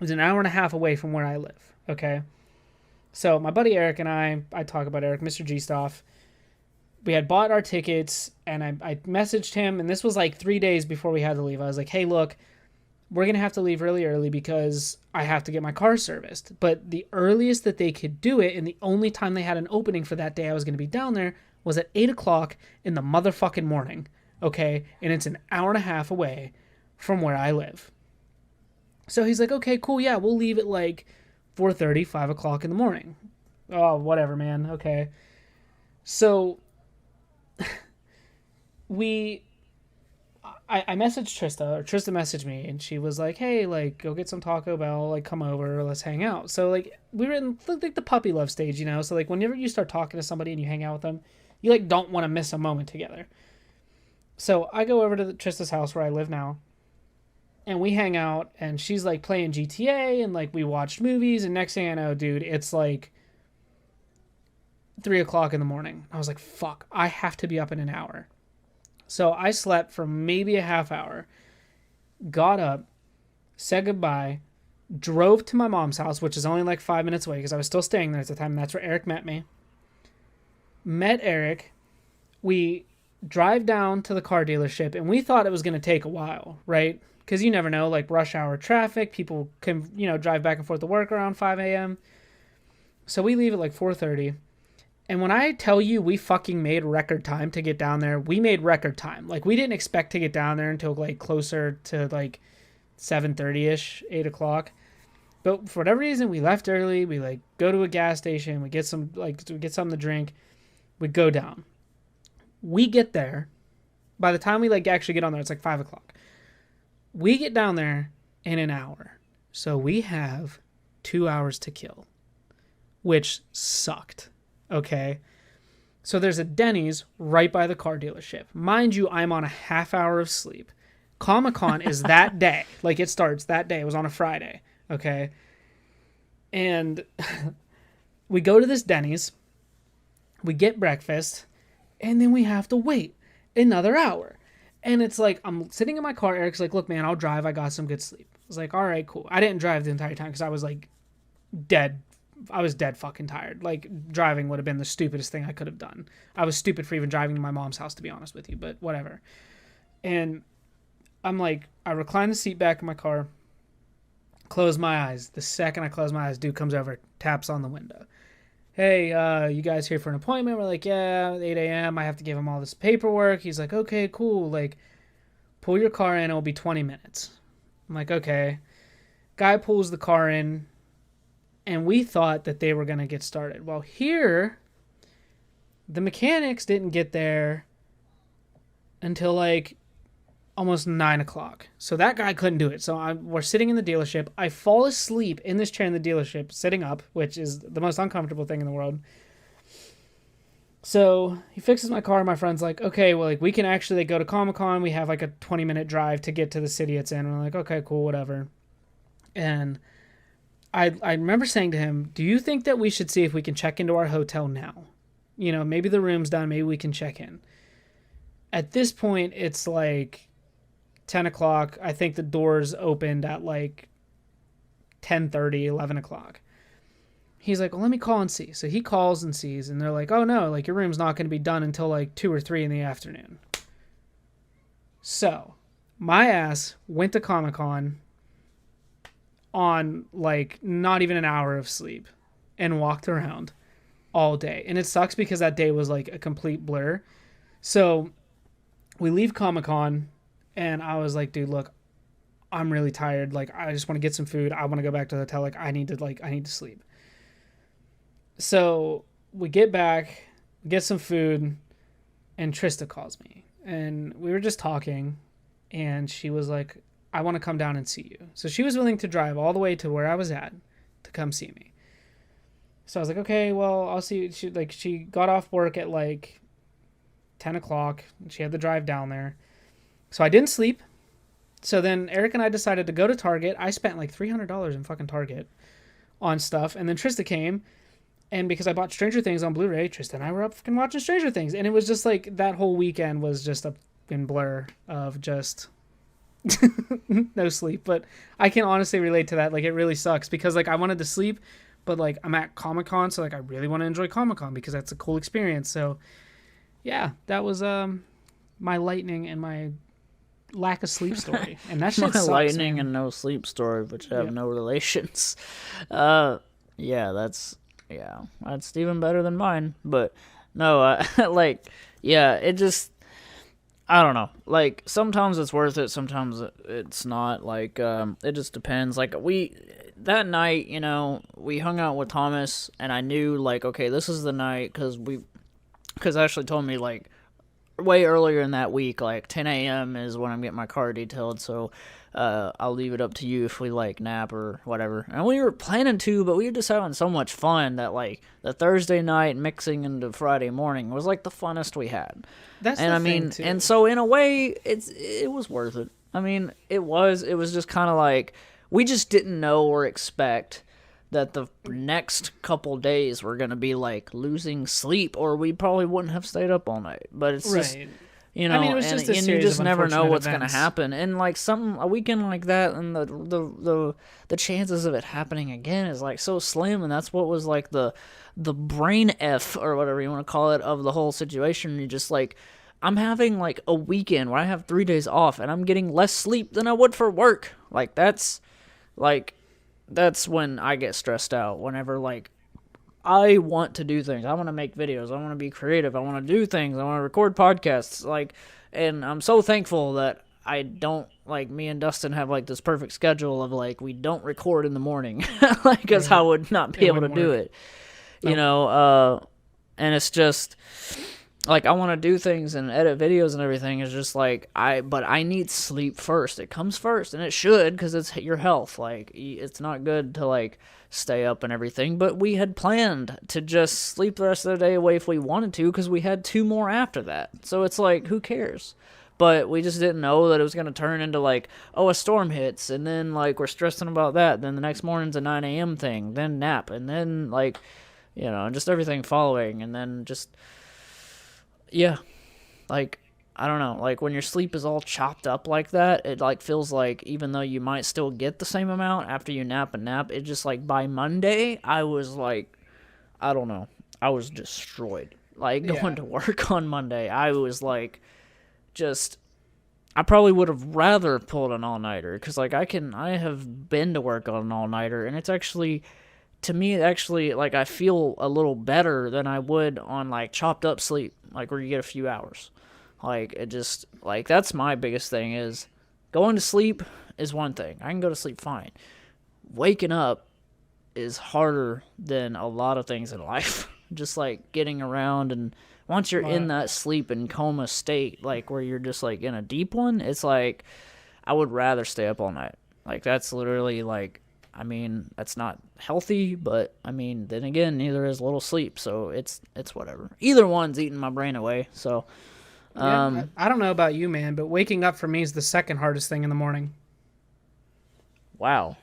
was an hour and a half away from where I live. Okay. So my buddy Eric and I talk about Eric, Mr. G Stoff. We had bought our tickets and I messaged him, and this was like 3 days before we had to leave. I was like, hey, look, we're going to have to leave really early because I have to get my car serviced. But the earliest that they could do it and the only time they had an opening for that day I was going to be down there was at 8 o'clock in the motherfucking morning. Okay. And it's an hour and a half away from where I live. So he's like, okay, cool. Yeah, we'll leave at like 4:30, 5 o'clock in the morning. Oh, whatever, man. Okay. So I messaged Trista, or Trista messaged me, and she was like, hey, like, go get some Taco Bell, like, come over, let's hang out. So, like, we were in, like, the puppy love stage, you know? So, like, whenever you start talking to somebody and you hang out with them, you, like, don't want to miss a moment together. So, I go over to Trista's house where I live now, and we hang out, and she's, like, playing GTA, and, like, we watched movies, and next thing I know, dude, it's, like, 3 o'clock in the morning. I was like, fuck, I have to be up in an hour. So I slept for maybe a half hour, got up, said goodbye, drove to my mom's house, which is only like 5 minutes away because I was still staying there at the time. And that's where Eric met me. Met Eric. We drive down to the car dealership, and we thought it was going to take a while, right? Because you never know, like rush hour traffic, people can, you know, drive back and forth to work around 5 a.m. So we leave at like 4:30. And when I tell you we fucking made record time to get down there, we made record time. Like, we didn't expect to get down there until, like, closer to, like, 7:30-ish, 8 o'clock. But for whatever reason, we left early. We, like, go to a gas station. We get some, like, we get something to drink. We go down. We get there. By the time we, like, actually get on there, it's, like, 5 o'clock. We get down there in an hour. So we have 2 hours to kill. which sucked. Okay. So there's a Denny's right by the car dealership. Mind you, I'm on a half hour of sleep. Comic-Con is that day. Like, it starts that day. It was on a Friday. Okay. And we go to this Denny's. We get breakfast. And then we have to wait another hour. And it's like, I'm sitting in my car. Eric's like, look, man, I'll drive. I got some good sleep. I was like, all right, cool. I didn't drive the entire time because I was like dead. I was dead fucking tired. Like, driving would have been the stupidest thing I could have done. I was stupid for even driving to my mom's house, to be honest with you, but whatever. And I'm like, I recline the seat back in my car, close my eyes. The second I close my eyes, dude comes over, taps on the window. Hey, you guys here for an appointment? We're like, yeah, 8 a.m. I have to give him all this paperwork. He's like, okay, cool. Like, pull your car in. It'll be 20 minutes. I'm like, okay. Guy pulls the car in, and we thought that they were going to get started. Well, here, the mechanics didn't get there until like almost 9 o'clock. So that guy couldn't do it. So we're sitting in the dealership. I fall asleep in this chair in the dealership, sitting up, which is the most uncomfortable thing in the world. So he fixes my car. My friend's like, okay, well, like, we can actually go to Comic-Con. We have like a 20-minute drive to get to the city it's in. And we're like, okay, cool, whatever. And I remember saying to him, do you think that we should see if we can check into our hotel now? You know, maybe the room's done. Maybe we can check in. At this point, it's like 10 o'clock. I think the doors opened at like 10:30, 11 o'clock. He's like, well, let me call and see. So he calls and sees, and they're like, oh no, like, your room's not going to be done until like 2 or 3 in the afternoon. So my ass went to Comic-Con on like not even an hour of sleep and walked around all day. And it sucks because that day was like a complete blur. So we leave Comic-Con, and I was like, dude, look, I'm really tired. Like, I just want to get some food. I want to go back to the hotel. Like, I need to sleep. So we get back, get some food, and Trista calls me. And we were just talking, and she was like, I want to come down and see you. So she was willing to drive all the way to where I was at to come see me. So I was like, okay, well, I'll see you. She got off work at like 10 o'clock. She had to drive down there. So I didn't sleep. So then Eric and I decided to go to Target. I spent like $300 in fucking Target on stuff. And then Trista came. And because I bought Stranger Things on Blu-ray, Trista and I were up fucking watching Stranger Things. And it was just like, that whole weekend was just a fucking blur of just no sleep. But I can honestly relate to that. Like, it really sucks because like I wanted to sleep, but like I'm at Comic-Con, so like I really want to enjoy Comic-Con because that's a cool experience. So yeah, that was my lightning and my lack of sleep story. And that shit My sucks, lightning man. and no sleep story, which have Yep. no relations. That's even better than mine. But no, like, yeah, it just, I don't know. Like, sometimes it's worth it, sometimes it's not. Like, it just depends. Like, that night, you know, we hung out with Thomas, and I knew, like, okay, this is the night, because Ashley told me, like, way earlier in that week, like 10 a.m. is when I'm getting my car detailed, so I'll leave it up to you if we like nap or whatever. And we were planning to, but we were just having so much fun that like the Thursday night mixing into Friday morning was like the funnest we had. That's And the I mean, thing, too. and so in a way, it was worth it. I mean, it was just kind of like we just didn't know or expect that the next couple days were going to be like losing sleep, or we probably wouldn't have stayed up all night. But it's just, Right. you know, I mean, it was and, just a and you series just of never know unfortunate what's going to events. happen. And like a weekend like that, and the chances of it happening again is like so slim. And that's what was like the brain F or whatever you want to call it of the whole situation. You just like, I'm having like a weekend where I have 3 days off, and I'm getting less sleep than I would for work. Like that's when I get stressed out. Whenever like I want to do things, I want to make videos, I want to be creative, I want to do things, I want to record podcasts, like, and I'm so thankful that I don't, like, me and Dustin have like this perfect schedule of like we don't record in the morning, like, because I would not be able to wouldn't do work. it, you know. And it's just like I want to do things and edit videos and everything. Is just like but I need sleep first. It comes first, and it should, because it's your health. Like, it's not good to like stay up and everything. But we had planned to just sleep the rest of the day away if we wanted to, because we had 2 more after that. So it's like, who cares? But we just didn't know that it was going to turn into like, oh, a storm hits, and then like we're stressing about that. Then the next morning's a 9 a.m. thing, then nap, and then like, just everything following, and then just, yeah, like, I don't know, like when your sleep is all chopped up like that, it like feels like even though you might still get the same amount after you nap, it just like by Monday, I was like, I don't know, I was destroyed. Like going to work on Monday, I was like, I probably would have rather pulled an all-nighter, because like I have been to work on an all-nighter, and it's actually, to me, actually, like, I feel a little better than I would on like chopped up sleep, like where you get a few hours. Like, it just, like, that's my biggest thing, is going to sleep is one thing. I can go to sleep fine. Waking up is harder than a lot of things in life. Just like getting around, and once you're in that sleep and coma state, like where you're just like in a deep one, it's like, I would rather stay up all night. Like, that's literally like, I mean, that's not healthy, but I mean, then again, neither is little sleep, so it's whatever. Either one's eating my brain away, so. I don't know about you, man, but waking up for me is the second hardest thing in the morning. Wow.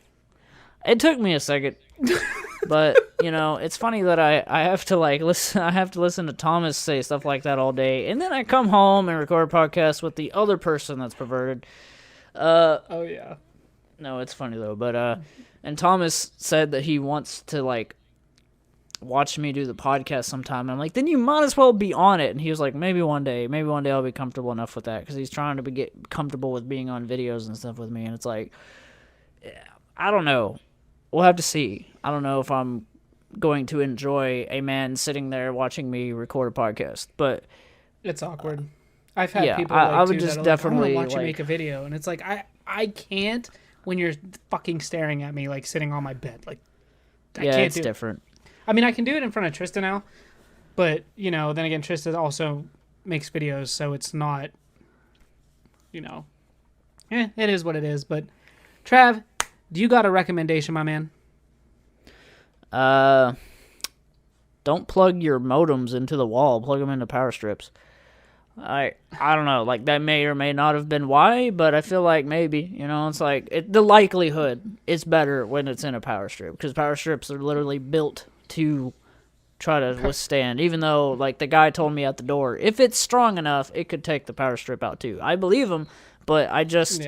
It took me a second. But, it's funny that I have to like listen. I have to listen to Thomas say stuff like that all day, and then I come home and record a podcast with the other person that's perverted. Oh yeah. No, it's funny though. But and Thomas said that he wants to like watch me do the podcast sometime. And I'm like, then you might as well be on it. And he was like, maybe one day I'll be comfortable enough with that, because he's trying to get comfortable with being on videos and stuff with me. And it's like, I don't know. We'll have to see. I don't know if I'm going to enjoy a man sitting there watching me record a podcast, but it's awkward. I've had people I would too, just definitely like, I want to watch you make a video, and it's like, I can't when you're fucking staring at me like sitting on my bed. Like, I can't it's different. I mean, I can do it in front of Tristan now, but then again, Tristan also makes videos, so it's not, it is what it is. But Trav, do you got a recommendation, my man? Don't plug your modems into the wall. Plug them into power strips. I don't know. Like, that may or may not have been why, but I feel like maybe, it's like the likelihood is better when it's in a power strip, because power strips are literally built to try to withstand, even though like the guy told me at the door, if it's strong enough, it could take the power strip out too. I believe him, but I just,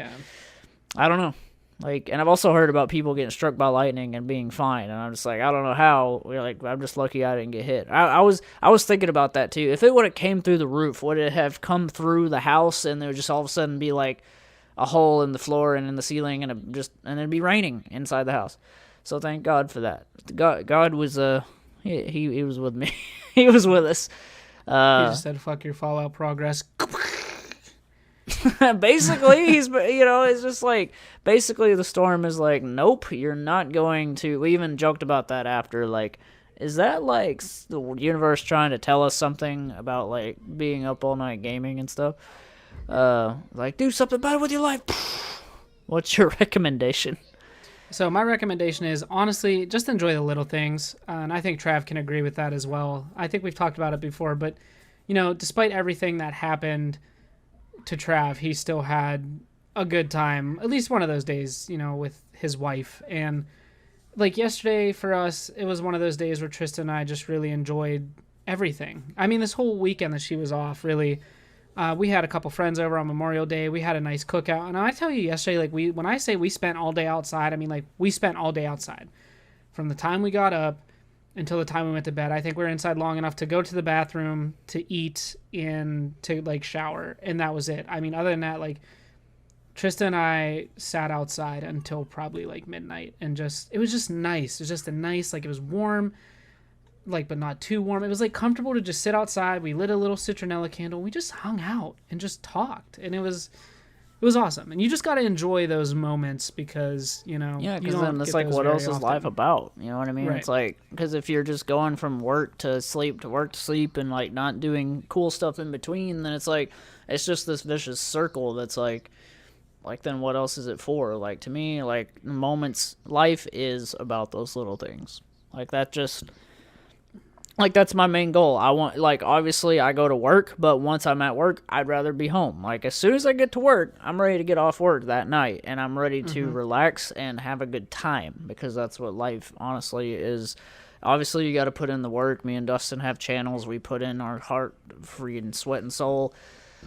I don't know. Like, and I've also heard about people getting struck by lightning and being fine, and I'm just like, I don't know how. Like, I'm just lucky I didn't get hit. I was thinking about that too. If it would have came through the roof, would it have come through the house, and there would just all of a sudden be like a hole in the floor and in the ceiling, and it'd be raining inside the house. So thank God for that. God was he was with me. He was with us. He just said, "Fuck your Fallout progress." Basically, it's just like, basically the storm is like, nope, you're not going to. We even joked about that after, like, is that like the universe trying to tell us something about like being up all night gaming and stuff? Like, do something better with your life. What's your recommendation? So my recommendation is, honestly, just enjoy the little things, and I think Trav can agree with that as well. I think we've talked about it before, but despite everything that happened to Trav, he still had a good time, at least one of those days, with his wife. And like yesterday for us, it was one of those days where Tristan and I just really enjoyed everything. I mean, this whole weekend that she was off, really, we had a couple friends over on Memorial Day. We had a nice cookout. And I tell you yesterday, like, when I say we spent all day outside, I mean, like, we spent all day outside. From the time we got up until the time we went to bed. I think we were inside long enough to go to the bathroom, to eat, and to like shower, and that was it. I mean, other than that, like, Tristan and I sat outside until probably like midnight, and it was just nice. It was just a nice, like, it was warm, like, but not too warm. It was like comfortable to just sit outside. We lit a little citronella candle. We just hung out and just talked, and it was it was awesome. And you just got to enjoy those moments because, you know, Yeah, you because don't then it's get like, those what very else is often. life about? You know what I mean? Right. It's like, because if you're just going from work to sleep to work to sleep and like not doing cool stuff in between, then it's like, it's just this vicious circle that's like then what else is it for? Like to me, like moments, life is about those little things. Like that just, like that's my main goal. I want, like, obviously I go to work, but once I'm at work, I'd rather be home. Like as soon as I get to work, I'm ready to get off work that night and I'm ready to relax and have a good time, because that's what life honestly is. Obviously you got to put in the work. Me and Dustin have channels. We put in our heart, freaking sweat and soul.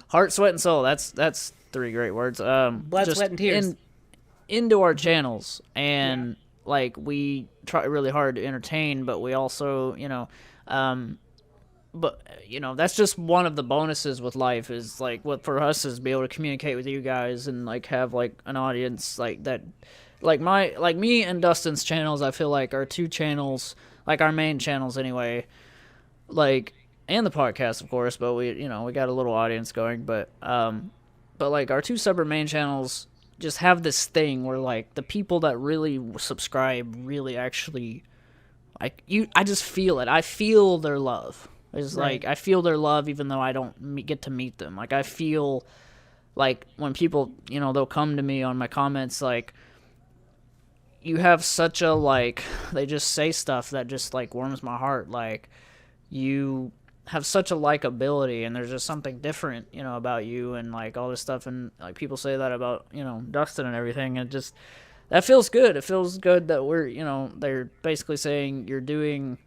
Heart, sweat, and soul. That's three great words. Blood, just sweat, and tears. into our channels, and like we try really hard to entertain, but we also, but that's just one of the bonuses with life, is like what for us is be able to communicate with you guys and like have like an audience like that, like me and Dustin's channels. I feel like our two channels, like our main channels anyway, like, and the podcast of course, but we got a little audience going, but like our two separate main channels just have this thing where like the people that really subscribe really actually, like, I just feel it. I feel their love. It's Right. like I feel their love even though I don't get to meet them. Like I feel like when people, they'll come to me on my comments like, you have such a, like, they just say stuff that just like warms my heart. Like you have such a likability and there's just something different, about you and like all this stuff, and like people say that about, Dustin and everything, and just that feels good. It feels good that we're, they're basically saying you're doing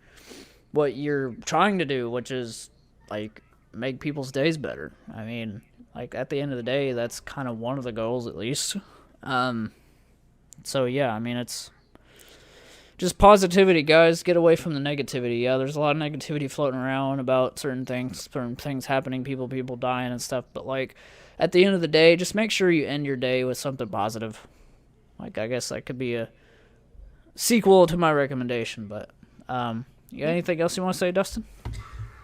what you're trying to do, which is like make people's days better. I mean, like at the end of the day, that's kind of one of the goals at least. So yeah, I mean, it's just positivity, guys. Get away from the negativity. Yeah, there's a lot of negativity floating around about certain things happening, people dying and stuff. But like, at the end of the day, just make sure you end your day with something positive. Like, I guess that could be a sequel to my recommendation. But you got anything else you want to say, Dustin?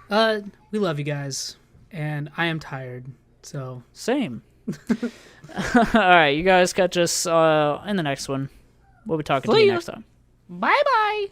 We love you guys, and I am tired. So Same. All right, you guys catch us in the next one. We'll be talking to you next time. bye bye.